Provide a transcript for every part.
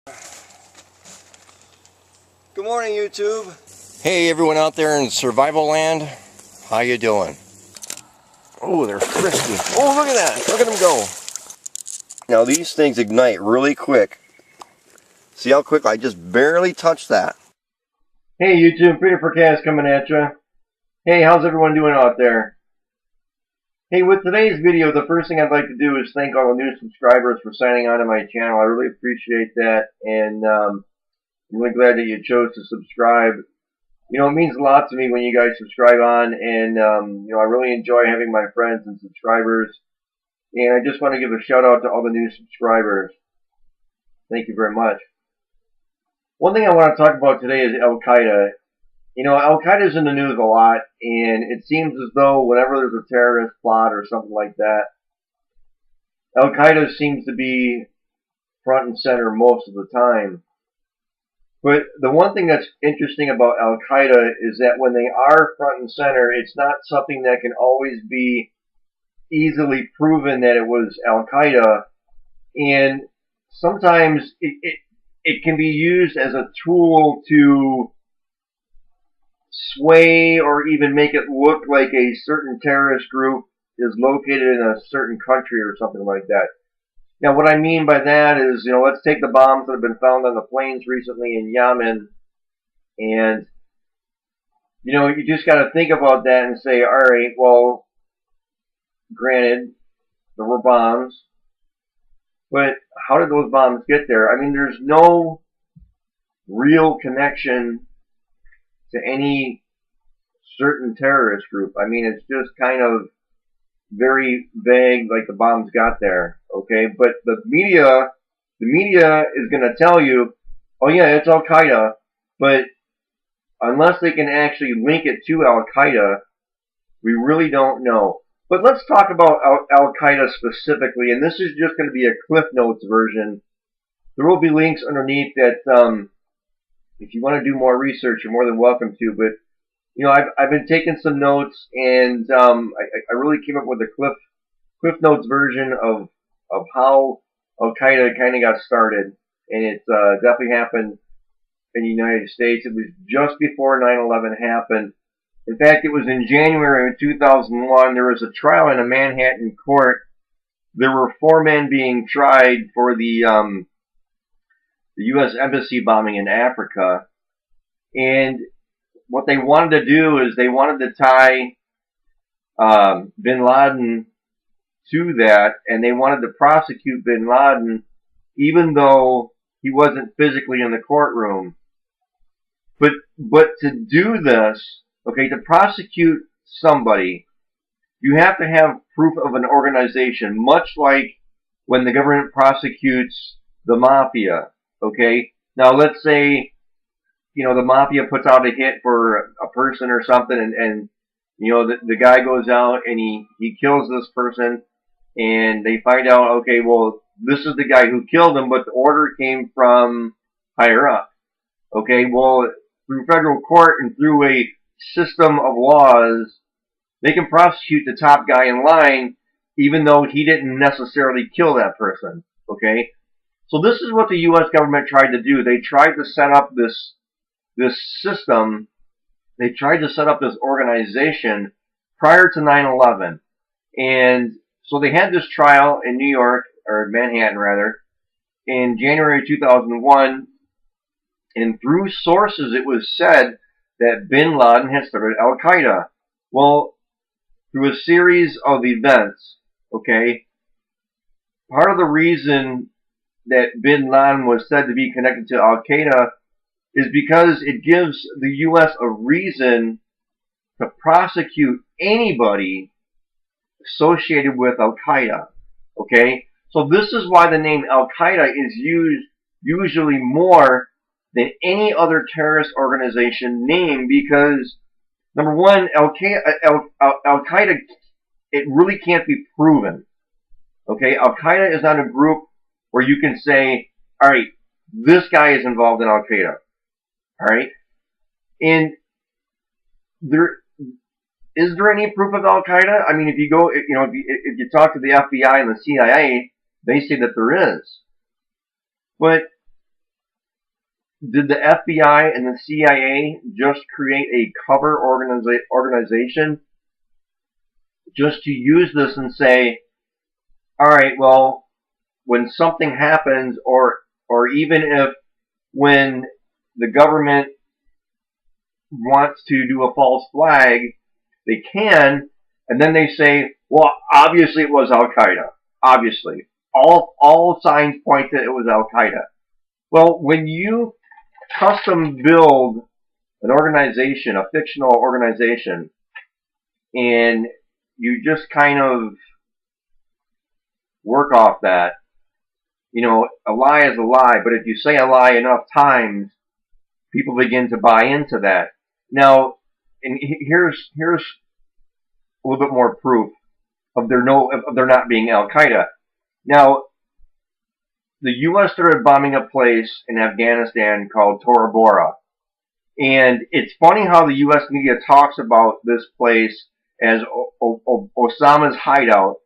Good morning, YouTube. Hey, everyone out there in survival land. How you doing? Oh, they're frisky. Oh, look at that. Look at them go. Now, these things ignite really quick. See how quick? I just barely touched that. Hey, YouTube. Peter Forecast coming at you. Hey, how's everyone doing out there? Hey, with today's video, the first thing I'd like to do is thank all the new subscribers for signing on to my channel. I really appreciate that, and I'm really glad that you chose to subscribe. You know, it means a lot to me when you guys subscribe on, and you know, I really enjoy having my friends and subscribers. And I just want to give a shout out to all the new subscribers. Thank you very much. One thing I want to talk about today is Al Qaeda. You know, Al Qaeda is in the news a lot, and it seems as though whenever there's a terrorist plot or something like that, Al Qaeda seems to be front and center most of the time. But the one thing that's interesting about Al Qaeda is that when they are front and center, it's not something that can always be easily proven that it was Al Qaeda, and sometimes it can be used as a tool to sway or even make it look like a certain terrorist group is located in a certain country or something like that. Now, what I mean by that is, you know, let's take the bombs that have been found on the planes recently in Yemen, and, you know, you just got to think about that and say, all right, well, granted, there were bombs, but how did those bombs get there? I mean, there's no real connection to any certain terrorist group. I mean, it's just kind of very vague, like the bombs got there, okay? But the media is going to tell you, oh yeah, it's Al Qaeda, but unless they can actually link it to Al Qaeda, we really don't know. But let's talk about Al Qaeda specifically, and this is just going to be a Cliff Notes version. There will be links underneath that if you want to do more research, you're more than welcome to. But you know, I've been taking some notes, and I really came up with a Cliff Notes version of how Al Qaeda kind of got started, and it definitely happened in the United States. It was just before 9/11 happened. In fact, it was in January of 2001. There was a trial in a Manhattan court. There were 4 men being tried for the U.S. Embassy bombing in Africa. And what they wanted to do is they wanted to tie bin Laden to that, and they wanted to prosecute bin Laden even though he wasn't physically in the courtroom. But to do this, okay, to prosecute somebody, you have to have proof of an organization, much like when the government prosecutes the mafia, okay? Now, let's say, you know, the mafia puts out a hit for a person or something, and you know, the guy goes out and he kills this person, and they find out, okay, well, this is the guy who killed him, but the order came from higher up, okay? Well, through federal court and through a system of laws, they can prosecute the top guy in line even though he didn't necessarily kill that person, okay? So this is what the U.S. government tried to do. They tried to set up this system. They tried to set up this organization prior to 9/11. And so they had this trial in New York, or Manhattan rather, in January 2001. And through sources it was said that bin Laden had started Al Qaeda. Well, through a series of events, okay, part of the reason that bin Laden was said to be connected to Al Qaeda is because it gives the U.S. a reason to prosecute anybody associated with Al Qaeda, okay? So this is why the name Al Qaeda is used usually more than any other terrorist organization name, because number one, Al Qaeda, it really can't be proven. Okay, Al Qaeda is not a group where you can say, all right, this guy is involved in Al Qaeda. All right, and is there any proof of Al Qaeda? I mean, if you go, you know, if you talk to the FBI and the CIA, they say that there is. But did the FBI and the CIA just create a cover organization just to use this and say, all right, well, when something happens, or even if when the government wants to do a false flag, they can, and then they say, well, obviously it was Al Qaeda. Obviously, all signs point that it was Al Qaeda. Well, when you custom build an organization, a fictional organization, and you just kind of work off that, a lie is a lie, but if you say a lie enough times, people begin to buy into that. Now, and here's a little bit more proof of their not being Al Qaeda. Now, the U.S. started bombing a place in Afghanistan called Tora Bora. And it's funny how the U.S. media talks about this place as Osama's hideout.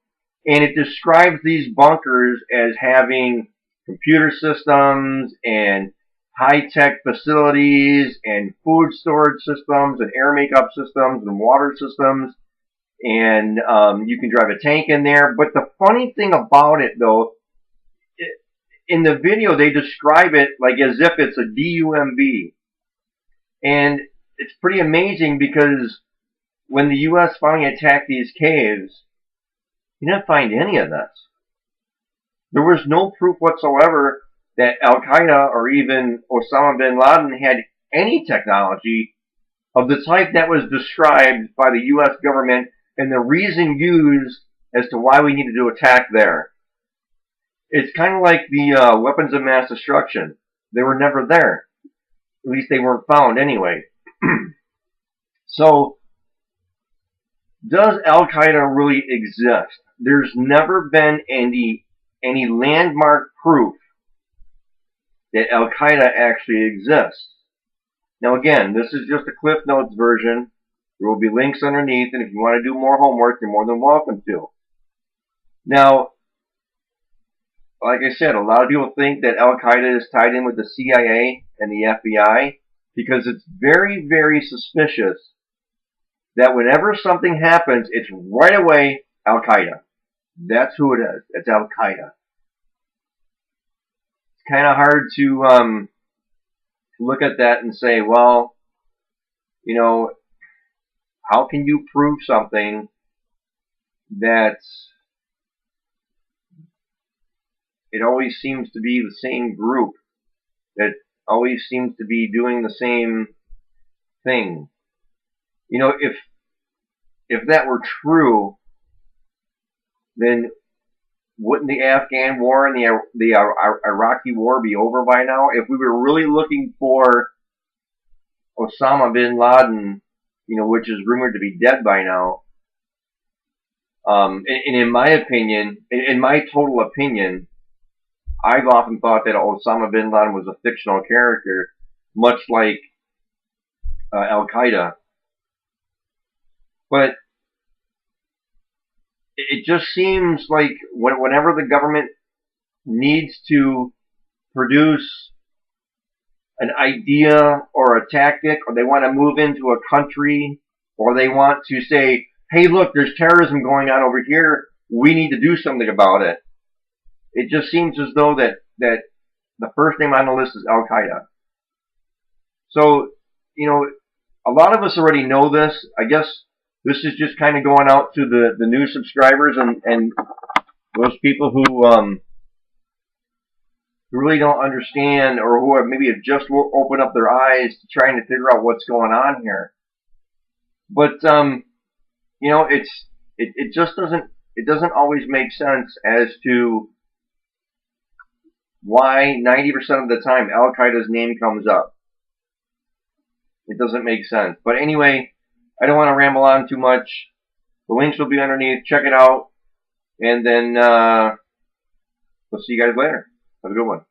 And it describes these bunkers as having computer systems and high-tech facilities and food storage systems and air makeup systems and water systems. And you can drive a tank in there. But the funny thing about it, though, in the video, they describe it like as if it's a DUMB. And it's pretty amazing because when the U.S. finally attacked these caves, you didn't find any of this. There was no proof whatsoever that Al Qaeda or even Osama bin Laden had any technology of the type that was described by the U.S. government and the reason used as to why we needed to attack there. It's kind of like the weapons of mass destruction. They were never there. At least they weren't found anyway. So, does Al Qaeda really exist? There's never been any landmark proof that Al Qaeda actually exists. Now again, this is just a Cliff Notes version. There will be links underneath, and if you want to do more homework, you're more than welcome to. Now, like I said, a lot of people think that Al Qaeda is tied in with the CIA and the FBI because it's very, very suspicious that whenever something happens, it's right away Al Qaeda. That's who it is. It's Al Qaeda. It's kind of hard to look at that and say, well, how can you prove something that's it always seems to be the same group that always seems to be doing the same thing? If that were true, then wouldn't the Afghan war and the Iraqi war be over by now? If we were really looking for Osama bin Laden, which is rumored to be dead by now, and in my opinion, in my total opinion, I've often thought that Osama bin Laden was a fictional character, much like Al Qaeda. But it just seems like whenever the government needs to produce an idea or a tactic, or they want to move into a country, or they want to say, hey, look, there's terrorism going on over here, we need to do something about it. It just seems as though that the first name on the list is Al Qaeda. So, a lot of us already know this. I guess this is just kind of going out to the new subscribers and those people who really don't understand, or who maybe have just opened up their eyes to trying to figure out what's going on here. But it just doesn't always make sense as to why 90% of the time Al Qaeda's name comes up. It doesn't make sense. But anyway, I don't want to ramble on too much. The links will be underneath. Check it out. And then we'll see you guys later. Have a good one.